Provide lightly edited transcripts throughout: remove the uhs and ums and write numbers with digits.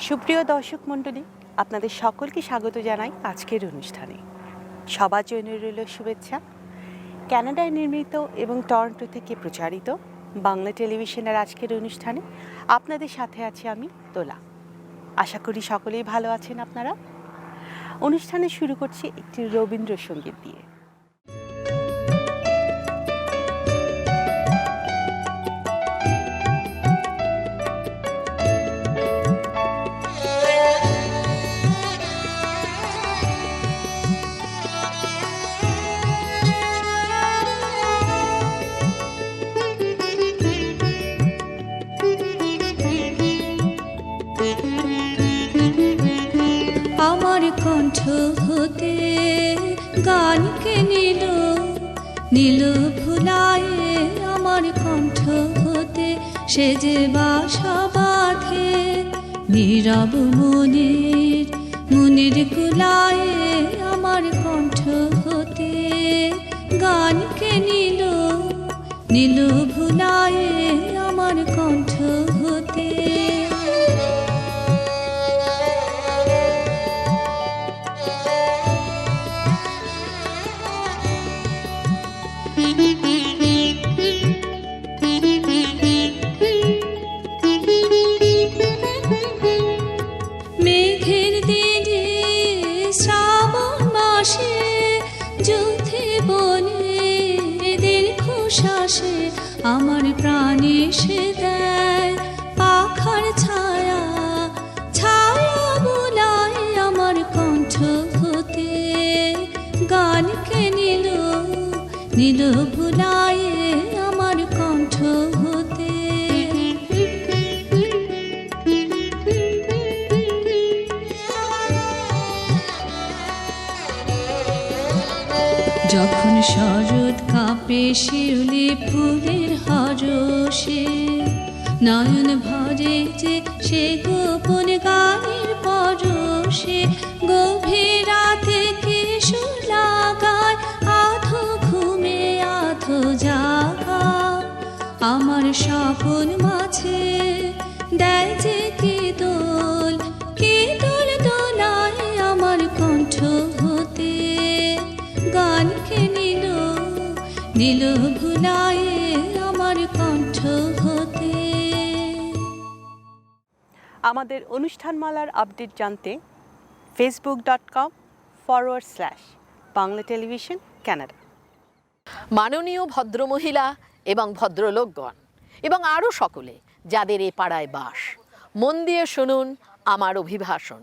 সুপ্রিয় দর্শক মণ্ডলী, আপনাদের সকলকে স্বাগত জানাই আজকের অনুষ্ঠানে। সবার জন্য রইল শুভেচ্ছা। কানাডায় নির্মিত এবং টরন্টো থেকে প্রচারিত বাংলা টেলিভিশনের আজকের অনুষ্ঠানে আপনাদের সাথে আছি আমি দোলা। আশা করি সকলেই ভালো আছেন আপনারা। অনুষ্ঠানে শুরু করছি একটি রবীন্দ্রসঙ্গীত দিয়ে। আমার কণ্ঠ হতে গানকে নিল নীল ভুলায়ে, আমার কণ্ঠ হতে সে যে বাসা বাঁধে নীরব মনির কুলায়ে, আমার কণ্ঠ হতে গানকে নিল নীল ভুলায়ে, আমার কণ্ঠ হতে। মেঘের দিনে শ্রাবণ মাসে যুদ্ধে বনে দীর্ঘ শ্বাসে আমার প্রাণে সে দেয় পাখার ছায়া ছায়া বোলায়, আমার কণ্ঠ হতে গানকে নিল নীল ভুলায়ে, আমার কণ্ঠ হতে। যখন শরৎ কাঁপে শিউলি ফুলের হরষে, নয়ন ভরে যে সে গোপন গানের পরশে, গভীর রাতে কে সুর লাগায় আধো ঘুমে আধো জাগা, আমার স্বপন মাঝে দেয় যে কি দোল দোলায়, আমার কণ্ঠ হতে গানকে নিল নীল ভুলায়ে, আমার কণ্ঠ হতে। আমাদের অনুষ্ঠানমালার আপডেট জানতে facebook.com/বাংলা টেলিভিশন কানাডা। মাননীয় ভদ্রমহিলা এবং ভদ্রলোকগণ এবং আরও সকলে যাদের এ পাড়ায় বাস, মন দিয়ে শুনুন আমার অভিভাষণ।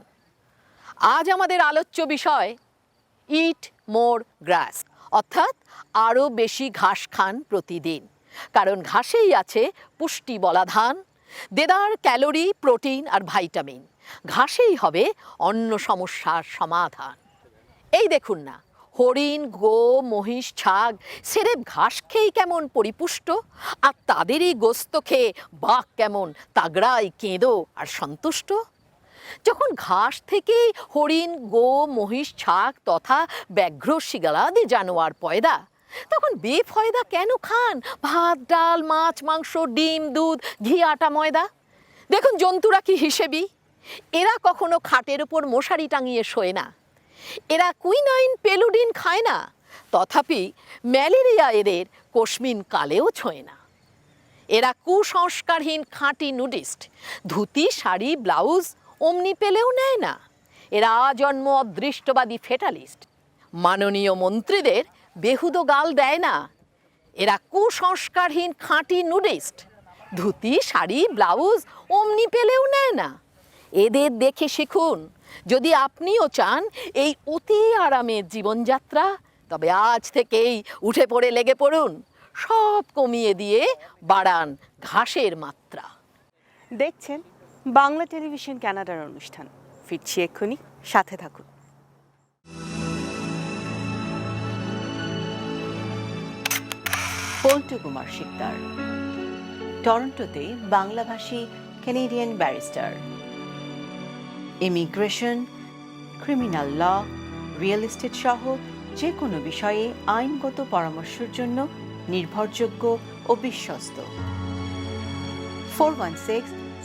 আজ আমাদের আলোচ্য বিষয় ইট মোর গ্রাস, অর্থাৎ আরও বেশি ঘাস খান প্রতিদিন, কারণ ঘাসেই আছে পুষ্টি বলাধান, দেদার ক্যালোরি, প্রোটিন আর ভাইটামিন। ঘাসেই হবে অন্য সমস্যার সমাধান। এই দেখুন না, হরিণ, গো, মহিষ, ছাগ সেরেব ঘাস খেয়েই কেমন পরিপুষ্ট, আর তাদেরই গোস্ত খেয়ে বাঘ কেমন তাগড়াই কেঁদো আর সন্তুষ্ট। যখন ঘাস থেকেই হরিণ, গো, মহিষ, ছাগ তথা ব্যাঘ্র, শিগালাদি জানোয়ার পয়দা, তখন বেফয়দা কেন খান ভাত, ডাল, মাছ, মাংস, ডিম, দুধ, ঘি, আটা, ময়দা? দেখুন জন্তুরা কি হিসেবি। এরা কখনো খাটের ওপর মশারি টাঙিয়ে শোয় না, এরা কুইনাইন, পেলুডিন খায় না, তথাপি ম্যালেরিয়া এদের কোশমিন কালেও ছোঁয় না। এরা কুসংস্কারহীন খাঁটি নুডিস্ট, ধুতি, শাড়ি, ব্লাউজ অমনি পেলেও নেয় না। এরা আজন্ম অদৃষ্টবাদী ফেটালিস্ট, মাননীয় মন্ত্রীদের বেহুদো গাল দেয় না। এরা কুসংস্কারহীন খাঁটি নুডিস্ট, ধুতি, শাড়ি, ব্লাউজ অমনি পেলেও নেয় না। এদের দেখে শিখুন। যদি আপনিও চান এই অতি আরামের জীবনযাত্রা, তবে আজ থেকেই উঠে পড়ে লেগে পড়ুন, সব কমিয়ে দিয়ে বাড়ান ঘাসের মাত্রা। দেখছেন বাংলা টেলিভিশন কানাডার অনুষ্ঠান। ফিরছি এক্ষুনি, সাথে থাকুন। পল্টু কুমার শিকদার টরন্টোতে বাংলাভাষী Canadian barrister. Immigration, criminal law, real estate সহ যে কোনো বিষয়ে আইনগত পরামর্শের জন্য নির্ভরযোগ্য ও বিশ্বস্ত।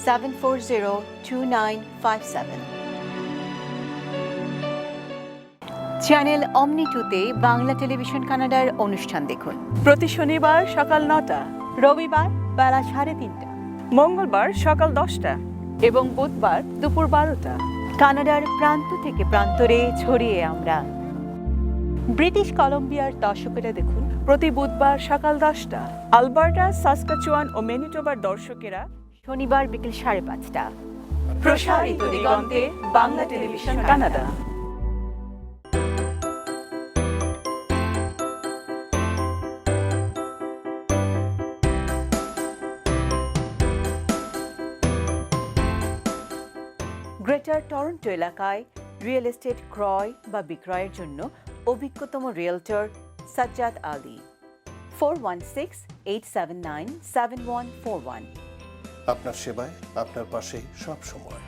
74029557। চ্যানেল অমনি টুতে বাংলা টেলিভিশন কানাডার অনুষ্ঠান দেখুন প্রতি শনিবার সকাল 9টা, রবিবার বেলা 3:30, মঙ্গলবার সকাল 10টা এবং বুধবার দুপুর 12টা। কানাডার প্রান্ত থেকে প্রান্তরে ছড়িয়ে আমরা। ব্রিটিশ কলম্বিয়ার দর্শকেরা দেখুন প্রতি বুধবার সকাল 10টা, আলবার্টা, সাসকাচুয়ান ও ম্যানিটোবার দর্শকেরা শনিবার বিকেল 5:30। প্রসারিত দিগন্তে Bangla television Canada. Greater Toronto এলাকায় রিয়েল এস্টেট ক্রয় বা বিক্রয়ের জন্য অভিজ্ঞতম রিয়েলটর সাজ্জাদ আলী। 416-879-7141। আপনার সেবায়, আপনার পাশে সব সময়।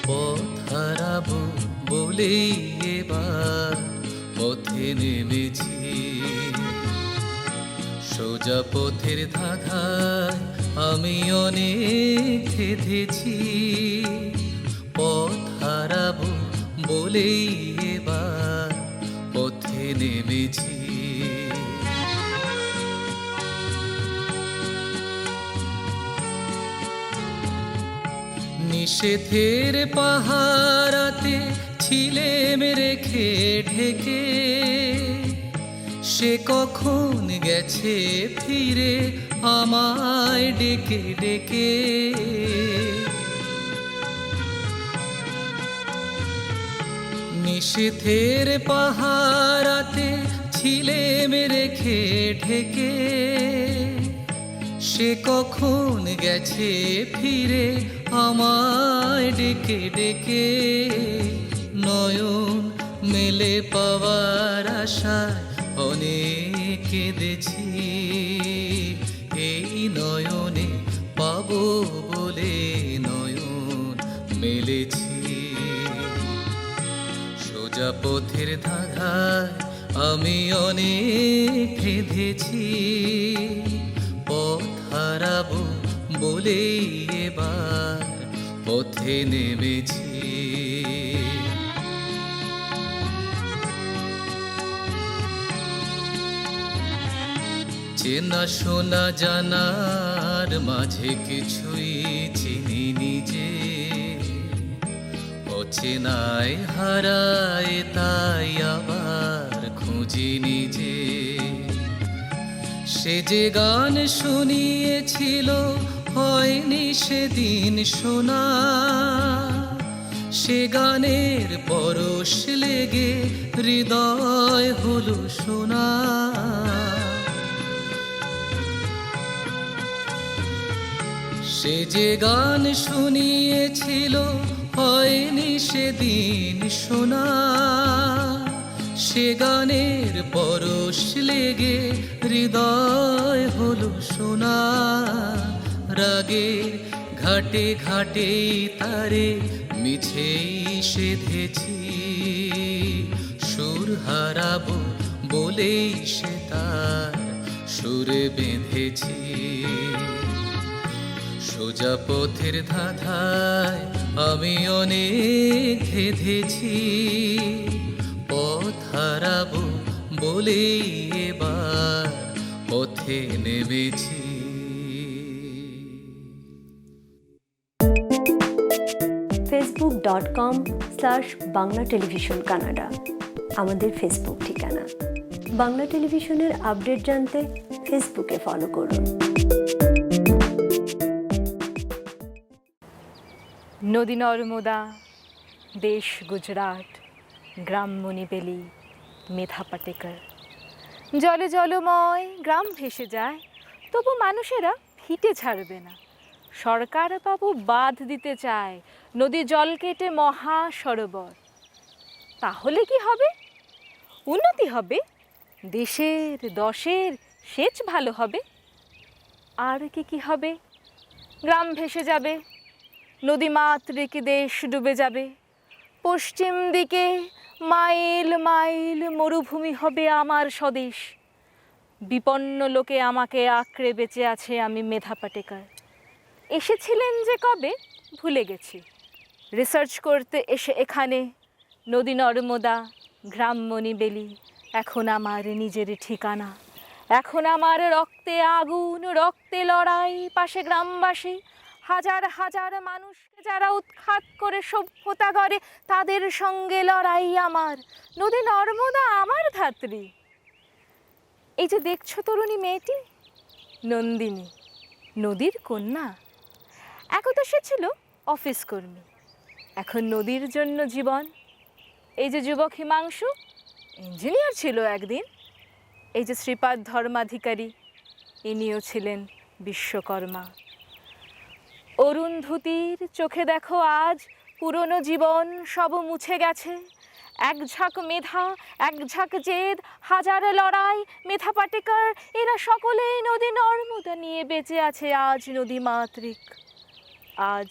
পথ হারাবো বলেই এবার পথে নেমেছি, সোজা পথের ধাঁধায় আমি অনেক থেকেছি। পথ হারাবো বলেই এবার পথে নেমেছি। নিষেধের পাহারাতে ছিলেম রেখে ঢেকে, সে কখন গেছে ফিরে আমায় ডেকে ডেকে। নিষেধের পাহারাতে ছিলেম রেখে ঢেকে, সে কখন গেছে ফিরে আমায় ডেকে ডেকে। নয়ন মেলে পাওয়ার আশায় অনেক কেঁদেছি, এই নয়নে পাবো বলে নয়ন মেলেছি। সোজা পথের ধাঁধায় আমি অনেক কেঁদেছি, পথ হারাবো বলেই এবার পথে নেমেছি। চেনা শোনা জানার মাঝে কিছুই চিনি নিজে, অচেনায় হারায় তাই আবার খুঁজি নিজে। সে যে গান শুনিয়েছিল হয়নি সেদিন শোনা, সে গানের পরশ লেগে হৃদয় হলো সোনা। সে যে গান শুনিয়েছিল হয়নি সেদিন শোনা, সে গানের পরশ লেগে হৃদয় হলো সোনা। রাগের ঘাটে ঘাটে তারে মিছেই সেধেছি, সুর হারাবো বলেই সে তার সুরে বেঁধেছি। সোজা পথের ধাঁধায় আমি অনেক থেকেছি, পথ হারাবো বলেই এবার পথে নেমেছি। facebook.com/বাংলা টেলিভিশন কানাডা আমাদের ফেসবুক ঠিকানা। বাংলা টেলিভিশনের আপডেট জানতে ফেসবুকে ফলো করুন। নদী নর্মদা, দেশ গুজরাট, গ্রাম মণিবেলি, মেধা পাটেকর। জলে জলময় গ্রাম ভেসে যায়, তবু মানুষেরা ভিটে ছাড়বে না। সরকার বাবু বাঁধ দিতে চায়, নদী জল কেটে মহা সরোবর। তাহলে কি হবে? উন্নতি হবে, দেশের দশের সেচ ভালো হবে। আর কি হবে? গ্রাম ভেসে যাবে, নদীমাতৃক দেশ ডুবে যাবে। পশ্চিম দিকে মাইল মাইল মরুভূমি হবে আমার স্বদেশ। বিপন্ন লোকে আমাকে আঁকড়ে বেঁচে আছে আমি মেধা পাটেকার। এসেছিলেন যে কবে ভুলে গেছি, রিসার্চ করতে এসে এখানে নদী নর্মদা, গ্রাম মণিবেলি এখন আমার নিজের ঠিকানা। এখন আমার রক্তে আগুন, রক্তে লড়াই, পাশে গ্রামবাসী, হাজার হাজার মানুষকে যারা উৎখাত করে সভ্যতা করে, তাদের সঙ্গে লড়াই আমার। নদী নর্মদা আমার ধাত্রী। এই যে দেখছো তরুণী মেয়েটি, নন্দিনী, নদীর কন্যা। একদা সে ছিল অফিস কর্মী, এখন নদীর জন্য জীবন। এই যে যুবক হিমাংশু, ইঞ্জিনিয়ার ছিল একদিন। এই যে শ্রীপাদ ধর্মাধিকারী, ইনিও ছিলেন বিশ্বকর্মা। অরুন্ধতির চোখে দেখো আজ পুরনো জীবন সব মুছে গেছে। এক ঝাঁক মেধা, এক ঝাঁক জেদ, হাজার লড়াই, মেধা পাটেকার, এরা সকলেই নদী নর্মদা নিয়ে বেঁচে আছে আজ নদীমাতৃক। আজ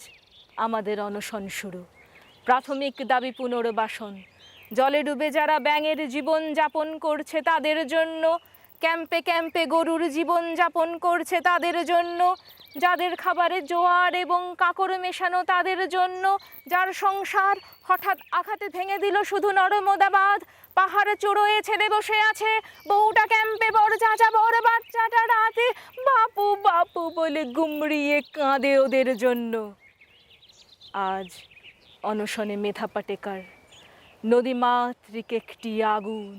আমাদের অনশন শুরু। প্রাথমিক দাবি পুনর্বাসন। জলে ডুবে যারা ব্যাঙের জীবন যাপন করছে তাদের জন্য, ক্যাম্পে ক্যাম্পে গরুর জীবন যাপন করছে তাদের জন্য, যাদের খাবারে জোয়ার এবং কাঁকড় মেশানো তাদের জন্য, যার সংসার হঠাৎ আঘাতে ভেঙে দিল শুধু নর্মদা বাঁধ, পাহাড়ে চড়োয়ে ছেড়ে বসে আছে বউটা ক্যাম্পে, বর চাচা বর বাচ্চাটা রাতে বাপু বাপু বলে গুমড়িয়ে কাঁদে ওদের জন্য। আজ অনশনে মেধা পাটেকার, নদীমাতৃক একটি আগুন।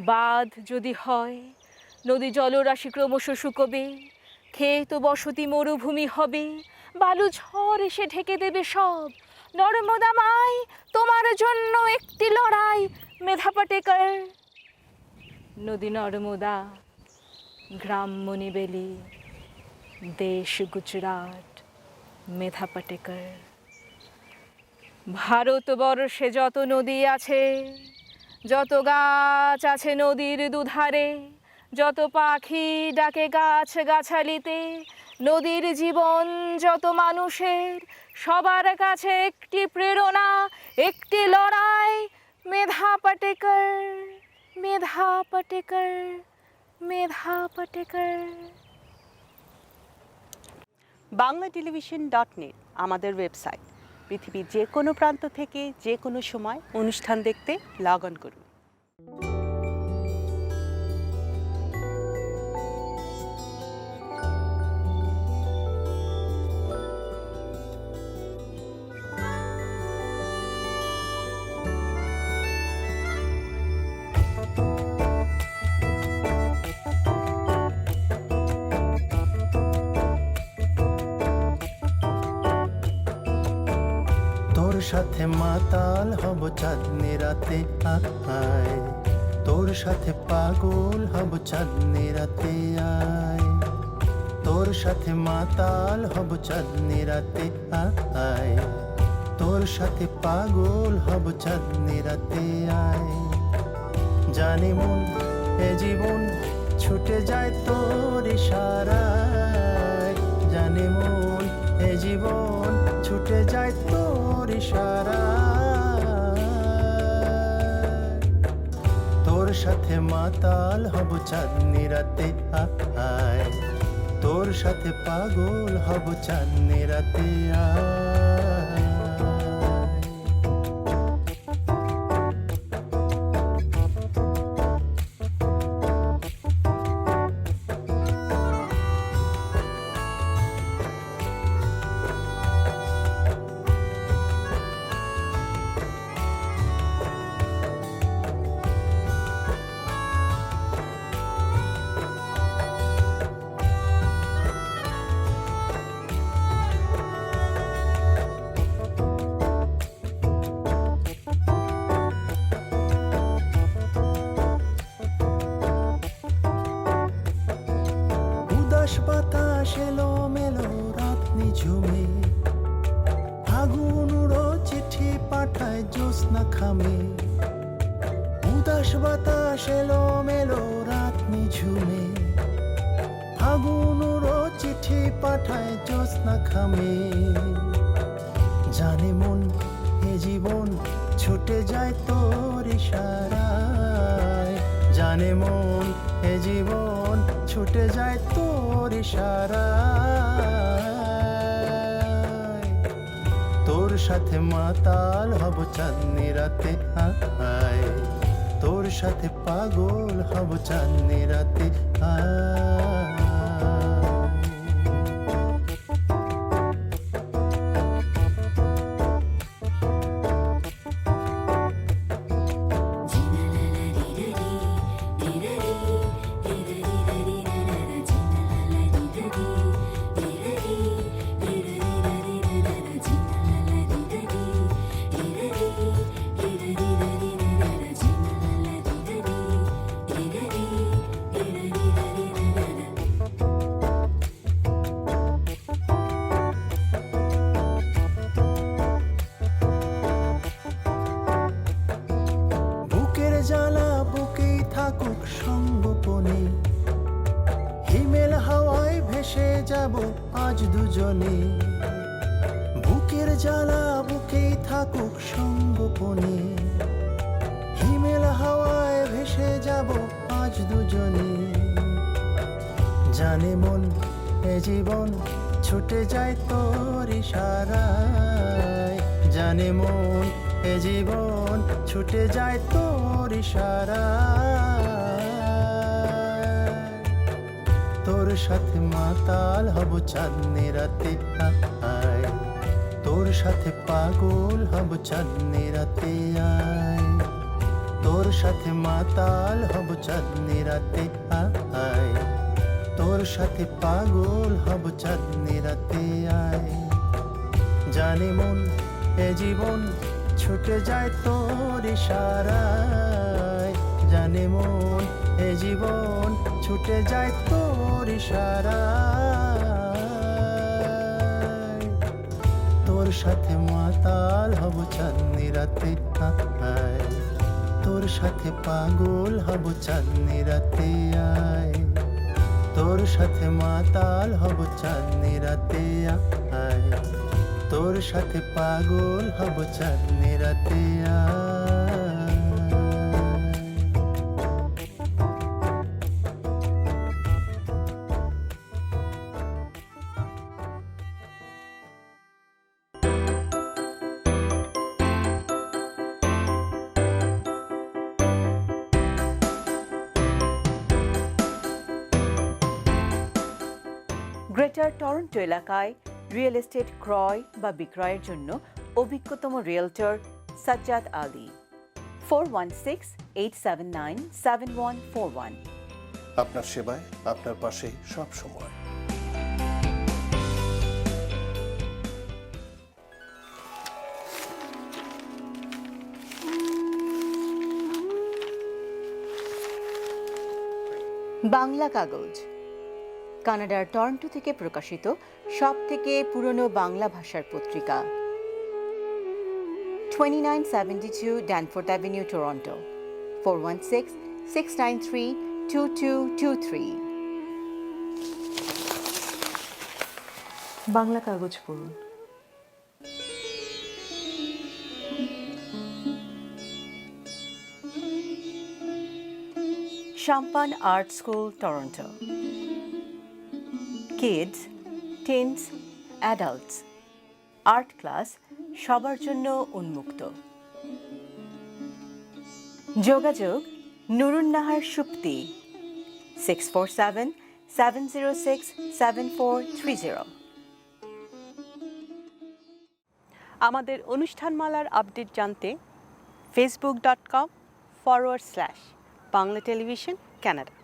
বাঁধ যদি হয়, নদী জলরাশি ক্রমশ শুকোবে, ক্ষেত বসতি মরুভূমি হবে, বালু ঝড় এসে ঢেকে দেবে সব। নর্মদা মাই, তোমার জন্য একটি লড়াই, মেধা পাটেকার। নদী নর্মদা, গ্রাম মণিবেলি, দেশ গুজরাট, মেধা পাটেকার। ভারতবর্ষে যত নদী আছে, যত গাছ আছে নদীর দুধারে, যত পাখি ডাকে গাছ গাছালিতে, নদীর জীবন যত মানুষের, সবার কাছে একটি প্রেরণা, একটি লড়াই, মেধা পাটেকার, মেধা পাটেকার, মেধা পাটেকার। banglaTelevision.net আমাদের ওয়েবসাইট। পৃথিবীর যে কোনো প্রান্ত থেকে যে কোনো সময় অনুষ্ঠান দেখতে লগ অন করুন। তোর সাথে মাতাল হব চাঁদনি রাতে, আয় তোর সাথে পাগল হব চাঁদনি রাতে, আয় তোর সাথে মাতাল হব চাঁদনি রাতে, আয় তোর সাথে পাগল হব চাঁদনি রাতে, আয় জানি মন এ জীবন ছুটে যায় তোর ইশারায়, জানি মন এ জীবন ছুটে যায় তোর ইশারায়। তোর সাথে মাতাল হব চাঁদনি রাতে, আয় তোর সাথে পাগল হব চাঁদনি রাতে, আয়। জ্যোৎস্না খামে, উদাস বাতাস এলো মেলো রাত নিঝুমে, ফাগুনরো চিঠি পাঠায় জ্যোৎস্না খামে। জানে মন এ জীবন ছুটে যায় তোর ইশারায়, জানে মন এ জীবন ছুটে যায় তোর ইশারায়। তোর সাথে মাতাল হব চাঁদনি রাতে, আয় তোর সাথে পাগল হব চাঁদনি রাতে, আয়। জ্বালা বুকেই থাকুক সঙ্গোপনে, হিমেল হাওয়ায় ভেসে যাব আজ দুজনে। বুকের জ্বালা বুকেই থাকুক সঙ্গোপনে, হিমেল হাওয়ায় ভেসে যাব আজ দুজনে। জানে মন এ জীবন ছুটে যায় তোর ইশারায়, জানে মন এ জীবন ছুটে যায় তোর ইশারায়। তোর সাথে মাতাল হব চাঁদনি রাতে, আয় তোর সাথে পাগল হব চাঁদনি রাতে, আয় তোর সাথে মাতাল হব চাঁদনি রাতে, আয় তোর সাথে পাগল হব চাঁদনি রাতে, আয়। জানে মন এ জীবন ছুটে যায় তোর ইশারায়, জানে মন এ জীবন ছুটে যায় তোর ইশারায়। তোর সাথে মাতাল হব চাঁদনি রাতে, আয় তোর সাথে পাগল হব চাঁদনি রাতে, আয় তোর সাথে মাতাল হব চাঁদনি রাতে, আয় তোর সাথে পাগল হব চাঁদনি রাতে, আয়। গ্রেটার টরন্টো এলাকায় রিয়েল এস্টেট ক্রয় বা বিক্রয়ের জন্য অভিজ্ঞতম রিয়েলটর সাজ্জাদ আলী। 416-879-7141। আপনার সেবায়, আপনার পাশে সব সময়। বাংলা কাগজ কানাডার টরন্টো থেকে প্রকাশিত সবথেকে পুরনো বাংলা ভাষার পত্রিকা। 2972 ড্যানফোর্থ অ্যাভিনিউ, টরন্টো। 416-693-2223। বাংলা কাগজ পড়ুন। Champagne Art School, Toronto. Kids, teens, adults. Art class সবার জন্য উন্মুক্ত। যোগাযোগ নুরুন নাহার সুপ্তি 647-706-7430। আমাদের অনুষ্ঠানমালার আপডেট জানতে facebook.com/বাংলা টেলিভিশন কানাডা।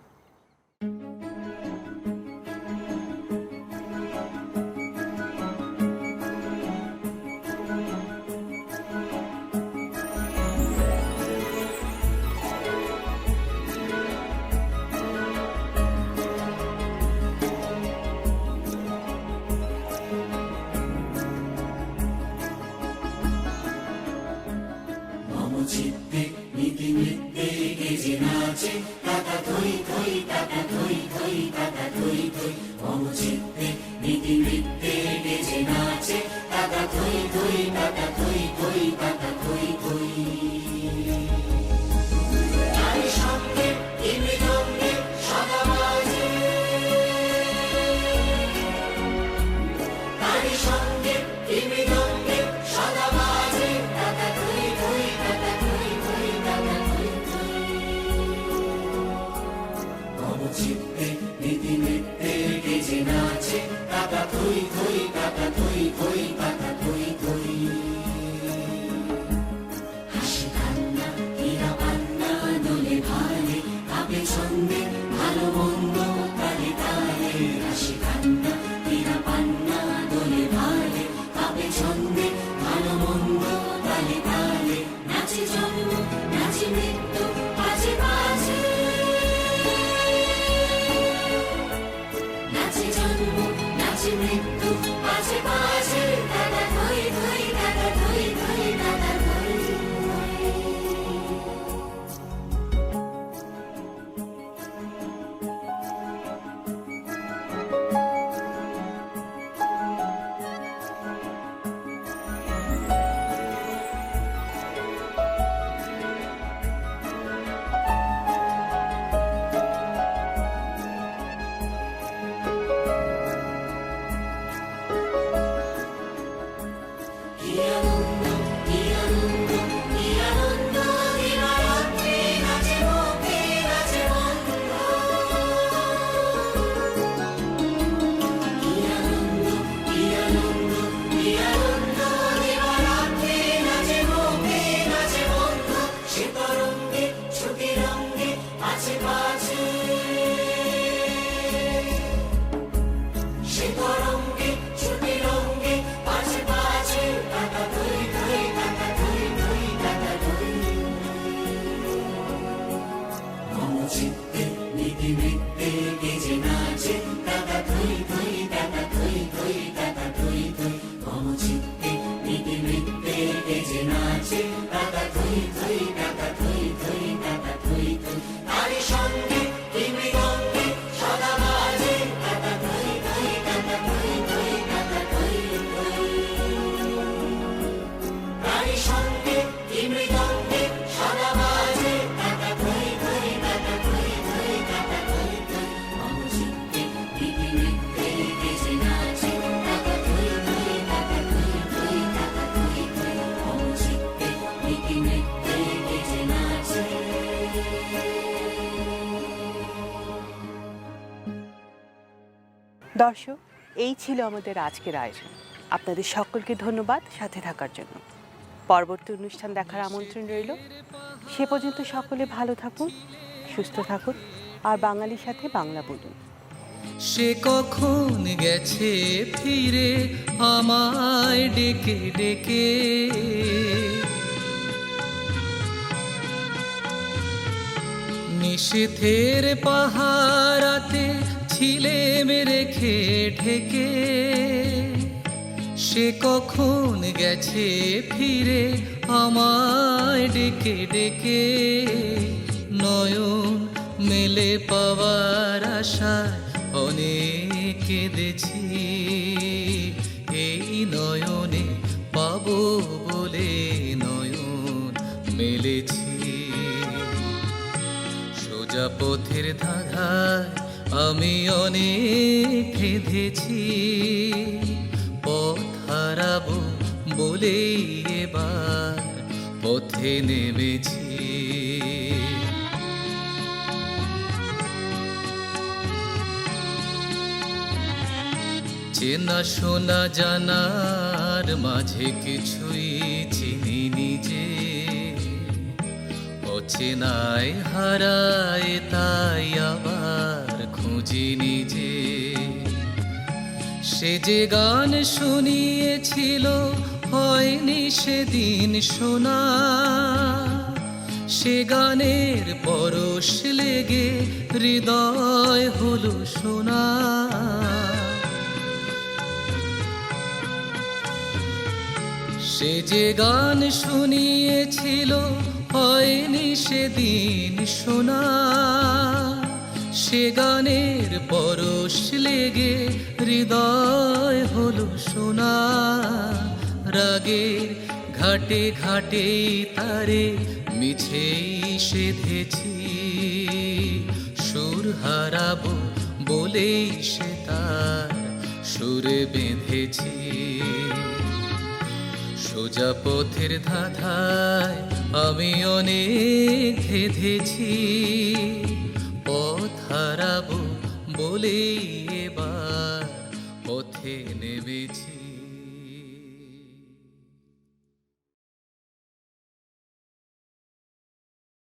দর্শক, এই ছিল আমাদের আজকের আয়োজন। আপনাদের সকলকে ধন্যবাদ সাথে থাকার জন্য। পরবর্তী অনুষ্ঠান দেখার আমন্ত্রণ রইল। সে পর্যন্ত সকলে ভালো থাকুন, সুস্থ থাকুন, আর বাঙালির সাথে বাংলা বলুন। সে কখন গেছে ফিরে আমায় ডেকে ডেকে, নিশীথের পাহারাতে ছিলে রেখে ঢেকে। সে কখন গেছে ফিরে আমায় ডেকে ডেকে, নয়ন মেলে পাওয়ার আশায় অনেক কেঁদেছি। এই নয়নে পাবো বলে নয়ন মেলেছি। সোজা পথের ধাঁধায় আমি অনেক কেঁদেছি। পথ হারাবো বলে এবার পথে নেমেছি। চেনা শোনা জানার মাঝে কিছুই চিনি নিজে, অচেনায় হারায় তাই আবার খুঁজি নিজে। সে যে গান শুনিয়েছিল হয়নি সেদিন শোনা, সে গানের পরশ লেগে হৃদয় হলো শোনা। সে যে গান শুনিয়েছিল হয়নি সেদিন শোনা, সে গানের পরশ লেগে হৃদয় হলো সোনা। রাগের ঘাটে ঘাটে তারে মিছেই সেধেছি, সুর হারাবো বলেই সে তার সুরে বেঁধেছি। সোজা পথের ধাঁধায় আমি অনেক ধেঁধেছি, পথ হারাবো বলেই এবার পথে নেমেছি।